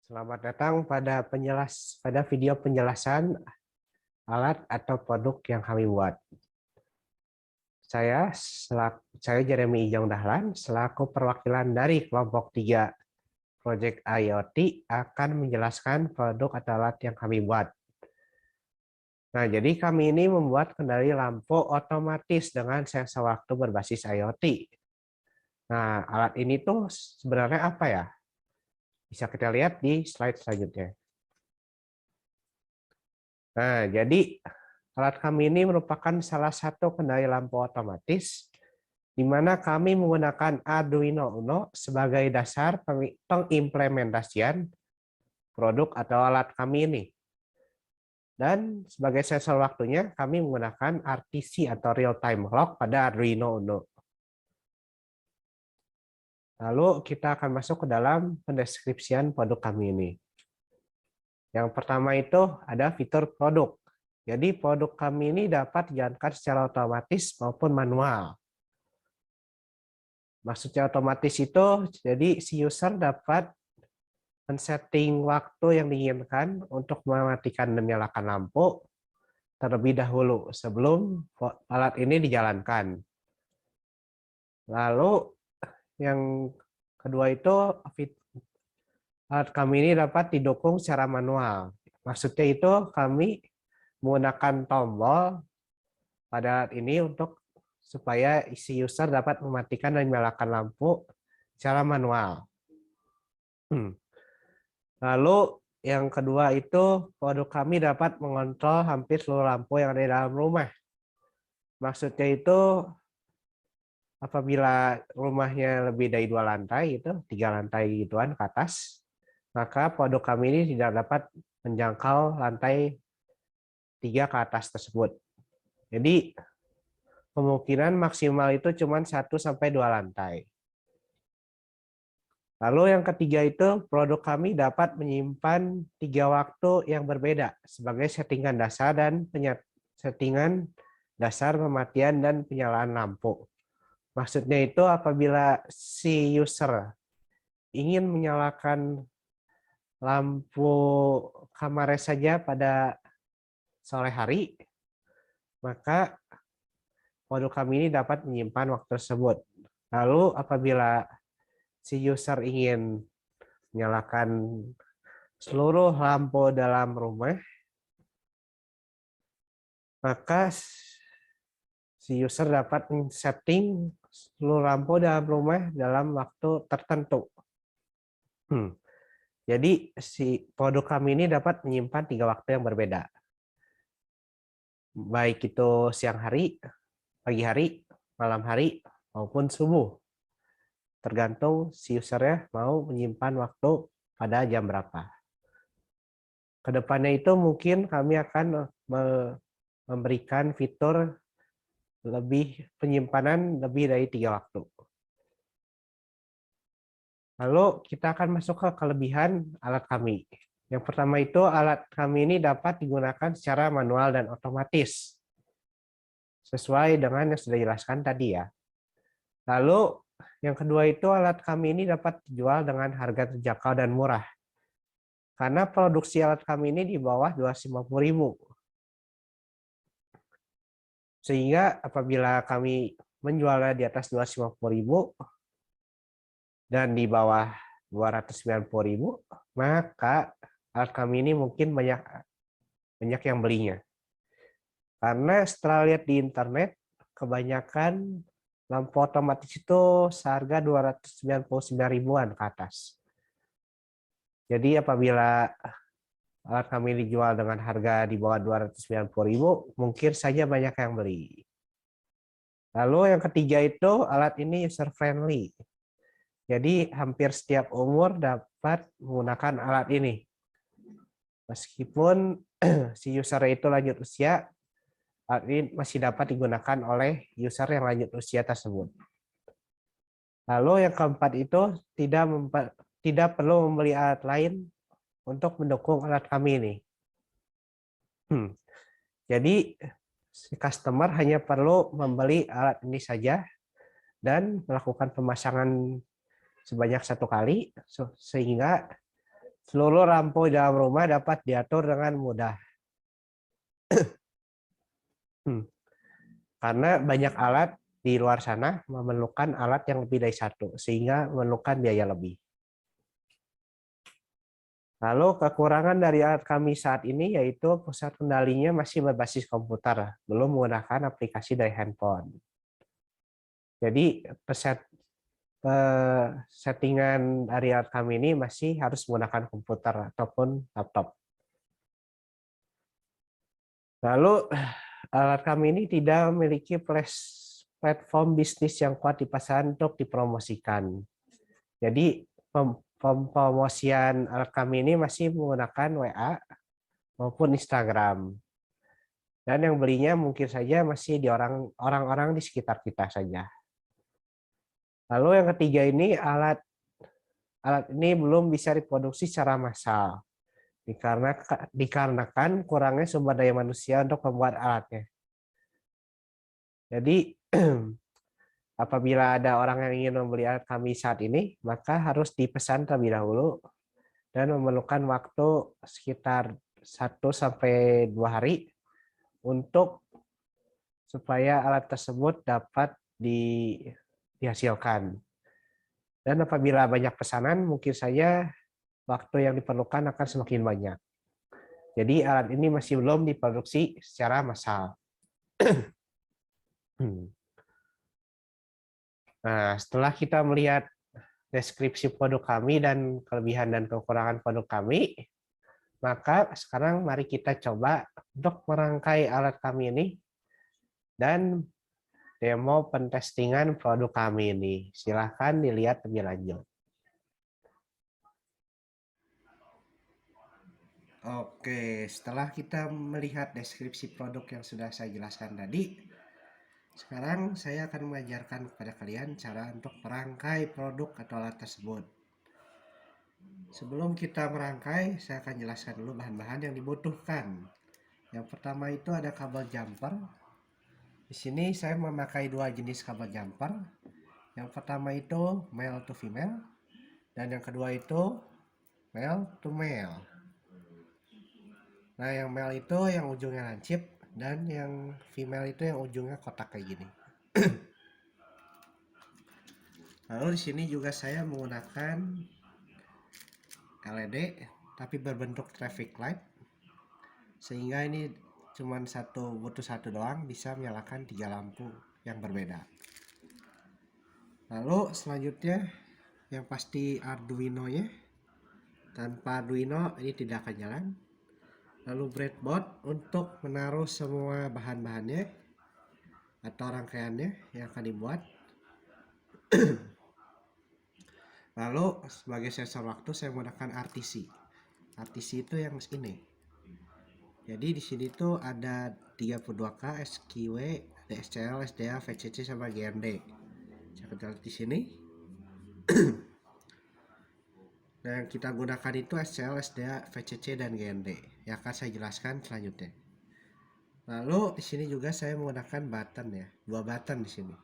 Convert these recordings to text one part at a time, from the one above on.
Selamat datang pada video penjelasan alat atau produk yang kami buat. Saya Jeremy Ijong Dahlan selaku perwakilan dari kelompok 3 Project IoT akan menjelaskan produk atau alat yang kami buat. Nah, jadi kami ini membuat kendali lampu otomatis dengan sensor waktu berbasis IoT. Nah, alat ini tuh sebenarnya apa ya? Bisa kita lihat di slide selanjutnya. Nah, jadi alat kami ini merupakan salah satu kendali lampu otomatis di mana kami menggunakan Arduino Uno sebagai dasar pengimplementasian produk atau alat kami ini. Dan sebagai sensor waktunya, kami menggunakan RTC atau Real Time Clock pada Arduino Uno. Lalu kita akan masuk ke dalam pendeskripsian produk kami ini. Yang pertama itu ada fitur produk. Jadi produk kami ini dapat dijalankan secara otomatis maupun manual. Maksudnya otomatis itu, jadi si user dapat men-setting waktu yang diinginkan untuk mematikan dan menyalakan lampu terlebih dahulu sebelum alat ini dijalankan. Lalu yang kedua itu, alat kami ini dapat didukung secara manual. Maksudnya itu kami menggunakan tombol pada alat ini supaya si user dapat mematikan dan menyalakan lampu secara manual. Lalu yang kedua itu produk kami dapat mengontrol hampir seluruh lampu yang ada di dalam rumah. Maksudnya itu apabila rumahnya lebih dari 2 lantai, itu 3 lantai gituan ke atas, maka produk kami ini tidak dapat menjangkau lantai 3 ke atas tersebut. Jadi kemungkinan maksimal itu cuma 1-2 lantai. Lalu yang ketiga itu produk kami dapat menyimpan 3 waktu yang berbeda sebagai settingan dasar dan settingan dasar pematian dan penyalaan lampu. Maksudnya itu apabila si user ingin menyalakan lampu kamarnya saja pada sore hari, maka produk kami ini dapat menyimpan waktu tersebut. Lalu apabila si user ingin menyalakan seluruh lampu dalam rumah, maka si user dapat setting seluruh lampu dalam rumah dalam waktu tertentu. Jadi si produk kami ini dapat menyimpan 3 waktu yang berbeda. Baik itu siang hari, pagi hari, malam hari, maupun subuh. Tergantung si usernya mau menyimpan waktu pada jam berapa. Kedepannya itu mungkin kami akan memberikan fitur penyimpanan lebih dari 3 waktu. Lalu kita akan masuk ke kelebihan alat kami. Yang pertama itu alat kami ini dapat digunakan secara manual dan otomatis. Sesuai dengan yang sudah dijelaskan tadi ya. Lalu yang kedua itu alat kami ini dapat dijual dengan harga terjangkau dan murah. Karena produksi alat kami ini di bawah 250.000. Sehingga apabila kami menjualnya di atas 250.000 dan di bawah 290.000, maka alat kami ini mungkin banyak yang belinya. Karena setelah lihat di internet, kebanyakan lampu otomatis itu seharga 299.000-an ke atas. Jadi apabila alat kami dijual dengan harga di bawah 290.000, mungkin saja banyak yang beli. Lalu yang ketiga itu alat ini user friendly. Jadi hampir setiap umur dapat menggunakan alat ini. Meskipun si user itu lanjut usia, alat ini masih dapat digunakan oleh user yang lanjut usia tersebut. Lalu yang keempat itu tidak perlu membeli alat lain untuk mendukung alat kami ini. Jadi si customer hanya perlu membeli alat ini saja dan melakukan pemasangan sebanyak 1 kali, sehingga Seluruh lampu dalam rumah dapat diatur dengan mudah. Karena banyak alat di luar sana memerlukan alat yang lebih dari satu, sehingga memerlukan biaya lebih. Lalu kekurangan dari alat kami saat ini yaitu pusat kendalinya masih berbasis komputer, belum menggunakan aplikasi dari handphone. Jadi settingan dari alat kami ini masih harus menggunakan komputer ataupun laptop. Lalu alat kami ini tidak memiliki platform bisnis yang kuat di pasaran untuk dipromosikan. Jadi pempromosian alat kami ini masih menggunakan WA maupun Instagram. Dan yang belinya mungkin saja masih di orang-orang di sekitar kita saja. Lalu yang ketiga ini alat ini belum bisa diproduksi secara massal dikarenakan kurangnya sumber daya manusia untuk membuat alatnya. Jadi apabila ada orang yang ingin membeli alat kami saat ini, maka harus dipesan terlebih dahulu dan memerlukan waktu sekitar 1-2 hari untuk supaya alat tersebut dapat dihasilkan. Dan apabila banyak pesanan, mungkin saja waktu yang diperlukan akan semakin banyak. Jadi alat ini masih belum diproduksi secara massal. Nah, setelah kita melihat deskripsi produk kami dan kelebihan dan kekurangan produk kami, maka sekarang mari kita coba untuk merangkai alat kami ini dan demo pentestingan produk kami ini. Silahkan dilihat lebih lanjut. Oke, setelah kita melihat deskripsi produk yang sudah saya jelaskan tadi, sekarang saya akan mengajarkan kepada kalian cara untuk merangkai produk atau alat tersebut. Sebelum kita merangkai, saya akan jelaskan dulu bahan-bahan yang dibutuhkan. Yang pertama itu ada kabel jumper. Di sini saya memakai 2 jenis kabel jumper. Yang pertama itu male to female, dan yang kedua itu male to male. Nah, yang male itu yang ujungnya lancip, dan yang female itu yang ujungnya kotak kayak gini. Lalu di sini juga saya menggunakan LED tapi berbentuk traffic light, sehingga ini cuma butuh satu doang, bisa menyalakan 3 lampu yang berbeda. Lalu selanjutnya yang pasti Arduino nya. Tanpa Arduino ini tidak akan jalan. Lalu breadboard untuk menaruh semua bahan-bahannya atau rangkaiannya yang akan dibuat. Lalu sebagai sensor waktu saya menggunakan RTC. RTC itu yang ini. Jadi di sini tuh ada 32K, SQW, DSCL, SDA, VCC sama GND. Saya lihat di sini. Nah, yang kita gunakan itu SCL, SDA, VCC, dan GND. Yang akan saya jelaskan selanjutnya. Lalu di sini juga saya menggunakan button ya, 2 button di sini.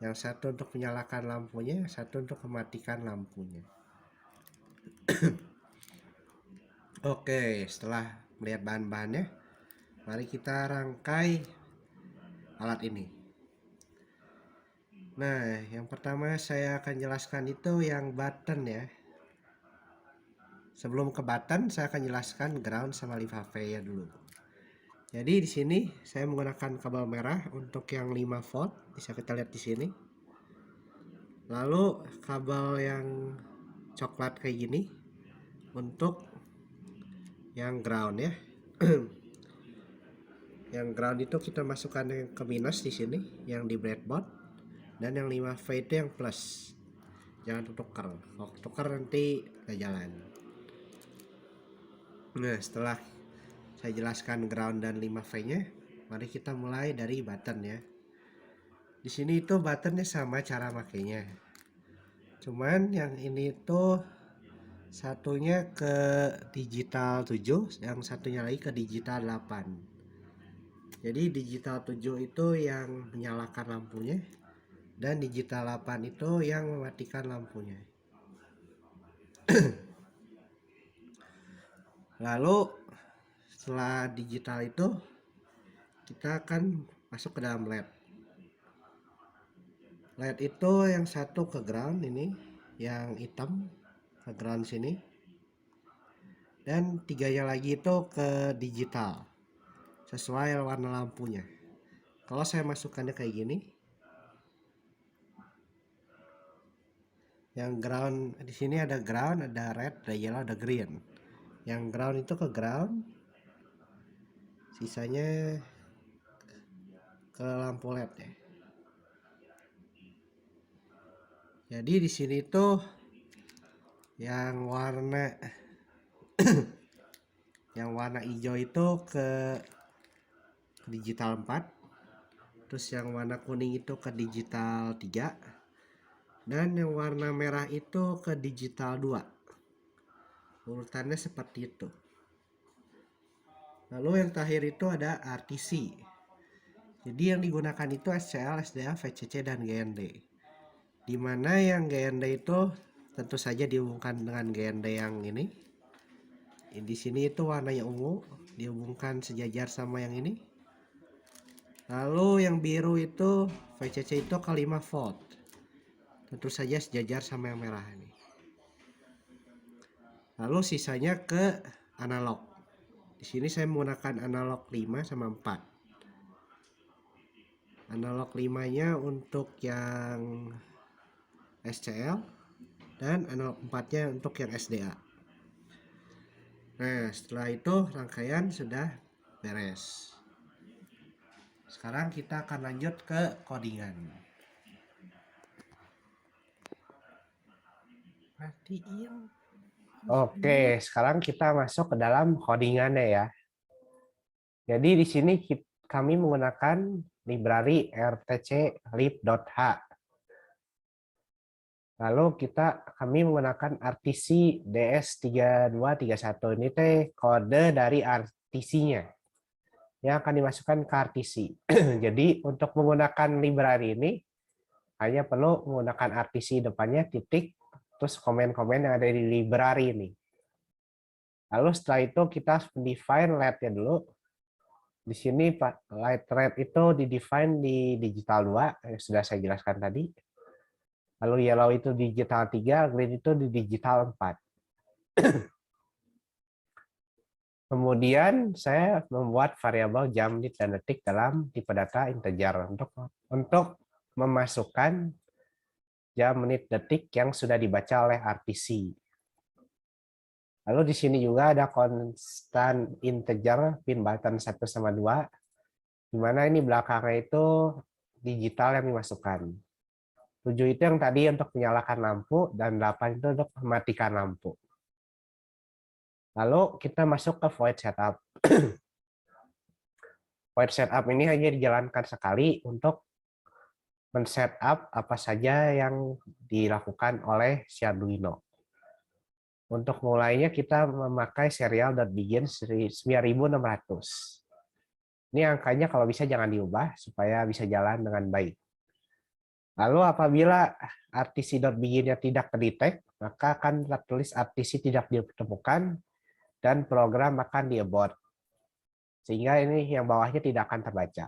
Yang satu untuk menyalakan lampunya, yang satu untuk mematikan lampunya. Oke, setelah melihat bahan-bahannya, mari kita rangkai alat ini. Nah, yang pertama saya akan jelaskan itu yang button ya. Sebelum ke button, saya akan jelaskan ground sama 5V ya dulu. Jadi di sini saya menggunakan kabel merah untuk yang 5 volt, bisa kita lihat di sini. Lalu kabel yang coklat kayak gini untuk yang ground ya. Yang ground itu kita masukkan ke minus di sini, yang di breadboard, dan yang 5V itu yang plus. Jangan tuker. Kalau tuker nanti nggak jalan. Nah, setelah saya jelaskan ground dan 5V-nya, mari kita mulai dari button ya. Di sini itu buttonnya sama cara makainya. Cuman yang ini tuh satunya ke digital 7, yang satunya lagi ke digital 8. Jadi digital 7 itu yang menyalakan lampunya, dan digital 8 itu yang mematikan lampunya. Lalu setelah digital itu kita akan masuk ke dalam LED. LED itu yang satu ke ground ini, yang hitam ke ground sini, dan tiganya lagi itu ke digital sesuai warna lampunya. Kalau saya masukkannya kayak gini, yang ground di sini ada ground, ada red, ada yellow, ada green. Yang ground itu ke ground, sisanya ke lampu LED ya. Jadi di sini tuh yang warna hijau itu ke digital 4, terus yang warna kuning itu ke digital 3, dan yang warna merah itu ke digital 2. Urutannya seperti itu. Lalu yang terakhir itu ada RTC. Jadi yang digunakan itu SCL, SDA, VCC, dan GND. Dimana yang GND itu tentu saja dihubungkan dengan GND yang ini. Di sini itu warnanya ungu, dihubungkan sejajar sama yang ini. Lalu yang biru itu VCC itu ke 5 volt. Tentu saja sejajar sama yang merah ini. Lalu sisanya ke analog. Di sini saya menggunakan analog 5 sama 4. Analog 5-nya untuk yang SCL dan analog 4-nya untuk yang SDA. Nah, setelah itu rangkaian sudah beres. Sekarang kita akan lanjut ke codingan. Oke, sekarang kita masuk ke dalam codingannya ya. Jadi di sini kami menggunakan library rtc lib.h. Lalu kami menggunakan RTC DS3231. Ini kode dari RTC-nya yang akan dimasukkan ke RTC. Jadi untuk menggunakan library ini hanya perlu menggunakan RTC depannya titik, terus komen-komen yang ada di library ini. Lalu setelah itu kita define LED-nya dulu. Di sini light red itu di-define di digital 2, yang sudah saya jelaskan tadi. Lalu yellow itu digital 3, green itu di digital 4. Kemudian saya membuat variabel jam, menit, dan detik dalam tipe data integer untuk memasukkan jam, menit, detik yang sudah dibaca oleh RTC. Lalu di sini juga ada konstan integer pin button 1 sama 2, di mana ini belakangnya itu digital yang dimasukkan. 7 itu yang tadi untuk menyalakan lampu, dan 8 itu untuk mematikan lampu. Lalu kita masuk ke void setup. Void setup ini hanya dijalankan sekali untuk men-setup apa saja yang dilakukan oleh si Arduino. Untuk mulainya kita memakai serial.begin 9600. Ini angkanya kalau bisa jangan diubah supaya bisa jalan dengan baik. Lalu apabila RTC.begin-nya tidak terdetek, maka akan tertulis RTC tidak ditemukan dan program akan di-abort. Sehingga ini yang bawahnya tidak akan terbaca.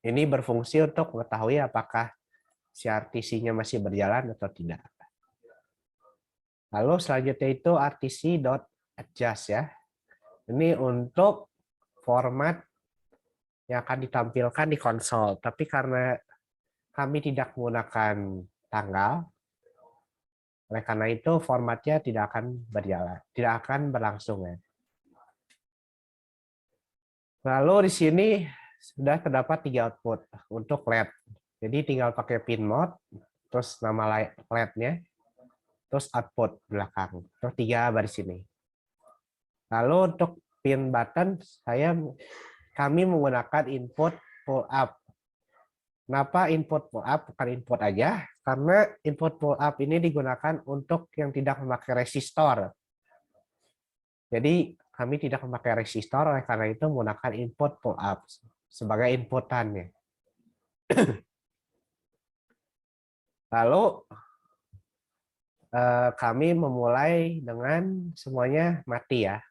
Ini berfungsi untuk mengetahui apakah si RTC-nya masih berjalan atau tidak. Lalu selanjutnya itu RTC.adjust ya. Ini untuk format yang akan ditampilkan di konsol. Tapi karena kami tidak menggunakan tanggal, oleh karena itu formatnya tidak akan berjalan, tidak akan berlangsung ya. Lalu di sini sudah terdapat 3 output untuk LED. Jadi tinggal pakai pin mode, terus nama LED-nya, terus output belakang. Terus 3 baris ini. Lalu untuk pin button, kami menggunakan input pull up. Kenapa input pull up bukan input aja? Karena input pull up ini digunakan untuk yang tidak memakai resistor. Jadi kami tidak memakai resistor, oleh karena itu menggunakan input pull up sebagai inputannya. Lalu kami memulai dengan semuanya mati ya.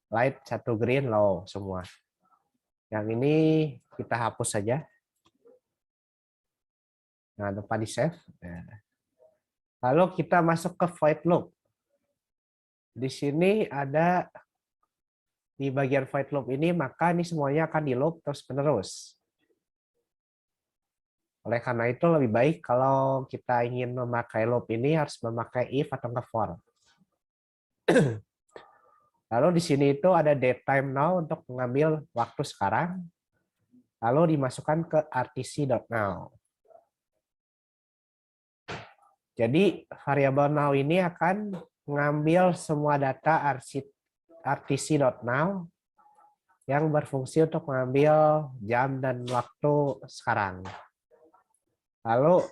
Light, 1 green, low semua. Yang ini kita hapus saja. Nah, lupa di save. Nah. Lalu kita masuk ke void loop. Di sini ada di bagian void loop ini, maka ini semuanya akan di loop terus-menerus. Oleh karena itu lebih baik kalau kita ingin memakai loop ini harus memakai if atau for. Lalu di sini itu ada datetime now untuk mengambil waktu sekarang. Lalu dimasukkan ke rtc.now. Jadi variabel now ini akan mengambil semua data rtc.now yang berfungsi untuk mengambil jam dan waktu sekarang. Lalu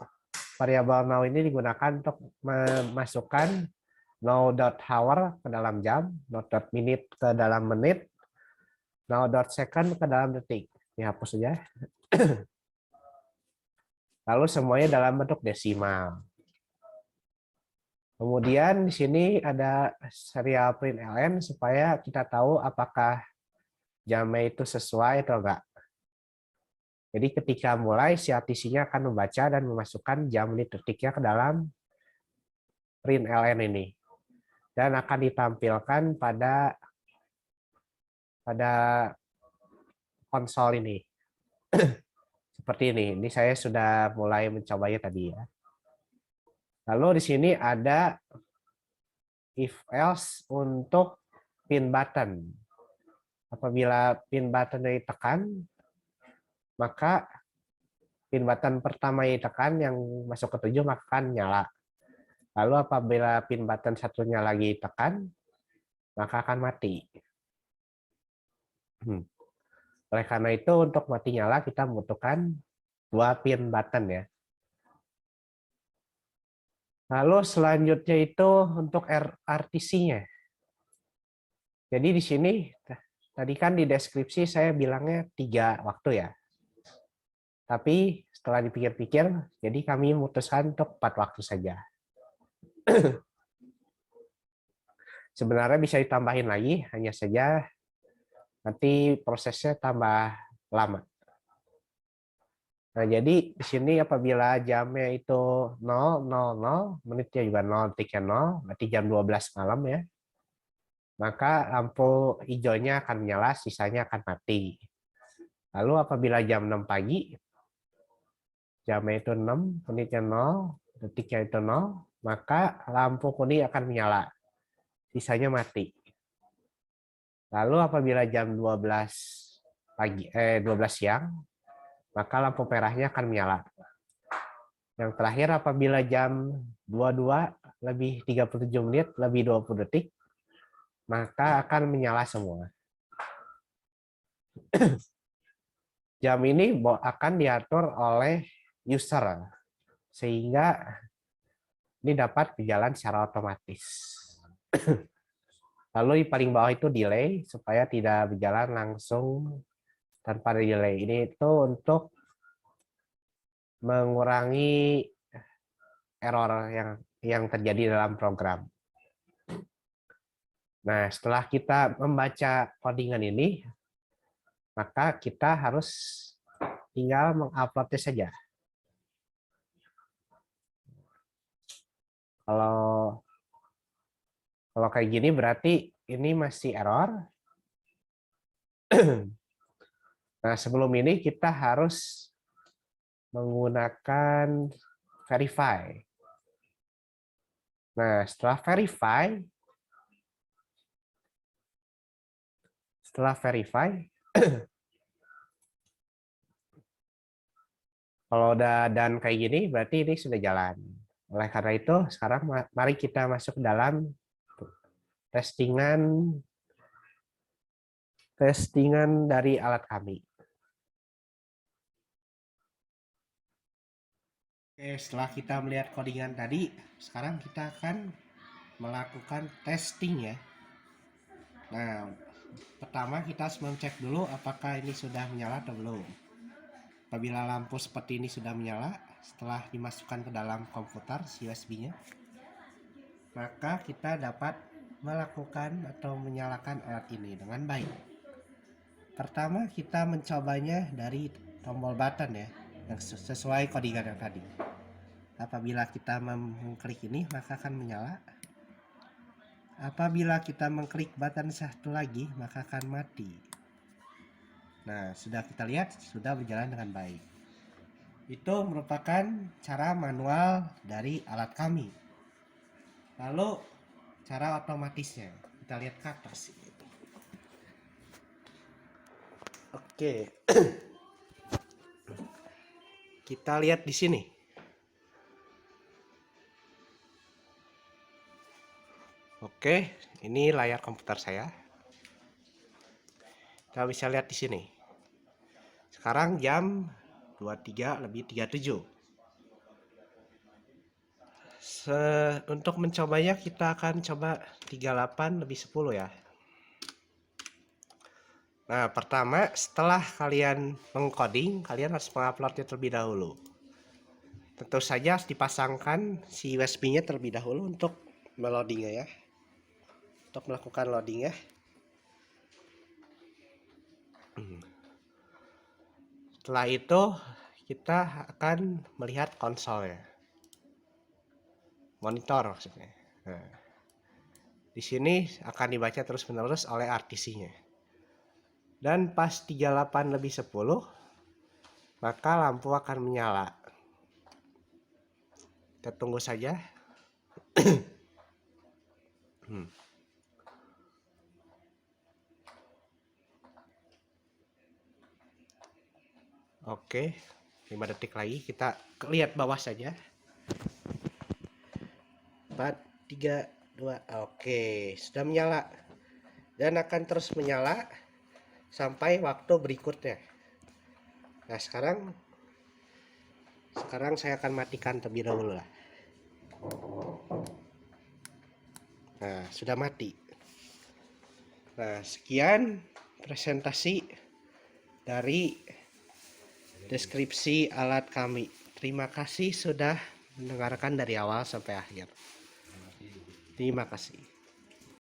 variabel now ini digunakan untuk memasukkan now.hour ke dalam jam, now.minute ke dalam menit, now.second ke dalam detik. Dihapus saja. Lalu semuanya dalam bentuk desimal. Kemudian di sini ada serial print ln supaya kita tahu apakah jamnya itu sesuai atau enggak. Jadi ketika mulai si RTC-nya akan membaca dan memasukkan jam menit detiknya ke dalam print ln ini. Dan akan ditampilkan pada konsol ini. Seperti ini. Ini saya sudah mulai mencobanya tadi ya. Lalu di sini ada if else untuk pin button. Apabila pin button ditekan, maka pin button pertama ditekan yang masuk ke 7 maka akan nyala. Lalu apabila pin button satunya lagi tekan, maka akan mati. Oleh karena itu untuk mati nyala kita membutuhkan 2 pin button ya. Lalu selanjutnya itu untuk RTC-nya. Jadi di sini tadi kan di deskripsi saya bilangnya 3 waktu ya. Tapi setelah dipikir-pikir, jadi kami memutuskan untuk 4 waktu saja. Sebenarnya bisa ditambahin lagi, hanya saja nanti prosesnya tambah lama. Nah, jadi di sini apabila jamnya itu 0:00, menitnya juga 0, detiknya 0, berarti jam 12 malam ya. Maka lampu hijaunya akan menyala, sisanya akan mati. Lalu apabila jam 6 pagi, jamnya itu 6, menitnya 0, detiknya itu 0, maka lampu kuning akan menyala, sisanya mati. Lalu apabila jam 12 siang, maka lampu merahnya akan menyala. Yang terakhir apabila jam 22 lebih 37 menit lebih 20 detik, maka akan menyala semua. Jam ini akan diatur oleh user, sehingga ini dapat berjalan secara otomatis. Lalu di paling bawah itu delay, supaya tidak berjalan langsung tanpa delay. Ini itu untuk mengurangi error yang terjadi dalam program. Nah, setelah kita membaca codingan ini, maka kita harus tinggal menguploadnya saja. Kalau kayak gini berarti ini masih error. Nah, sebelum ini kita harus menggunakan verify. Nah, setelah verify, kalau udah dan kayak gini, berarti ini sudah jalan. Oleh karena itu, sekarang mari kita masuk dalam testingan dari alat kami. Oke, setelah kita melihat codingan tadi, sekarang kita akan melakukan testing ya. Nah, pertama kita harus mengecek dulu apakah ini sudah menyala atau belum. Apabila lampu seperti ini sudah menyala, setelah dimasukkan ke dalam komputer USB-nya, maka kita dapat melakukan atau menyalakan alat ini dengan baik. Pertama, kita mencobanya dari tombol button ya, yang sesuai codingan yang tadi. Apabila kita mengklik ini, maka akan menyala. Apabila kita mengklik button satu lagi, maka akan mati. Nah, sudah kita lihat, sudah berjalan dengan baik. Itu merupakan cara manual dari alat kami. Lalu, cara otomatisnya. Kita lihat ke atas. Oke. Kita lihat di sini. Oke, ini layar komputer saya. Kita bisa lihat di sini. Sekarang jam 23:37. Untuk mencobanya kita akan coba 38:10 ya. Nah, pertama setelah kalian mengcoding, kalian harus menguploadnya terlebih dahulu. Tentu saja harus dipasangkan si USB-nya terlebih dahulu untuk meloadingnya ya. Untuk melakukan loading ya. Setelah itu kita akan melihat konsolnya, monitor maksudnya. Nah, di sini akan dibaca terus-menerus oleh RTC-nya. Dan pas 38:10 maka lampu akan menyala. Kita tunggu saja. Oke, 5 detik lagi kita lihat bawah saja. 4, 3, 2, oke, sudah menyala. Dan akan terus menyala sampai waktu berikutnya. Nah, sekarang saya akan matikan terlebih dahulu lah. Nah, sudah mati. Nah, sekian presentasi dari deskripsi alat kami. Terima kasih sudah mendengarkan dari awal sampai akhir. Terima kasih.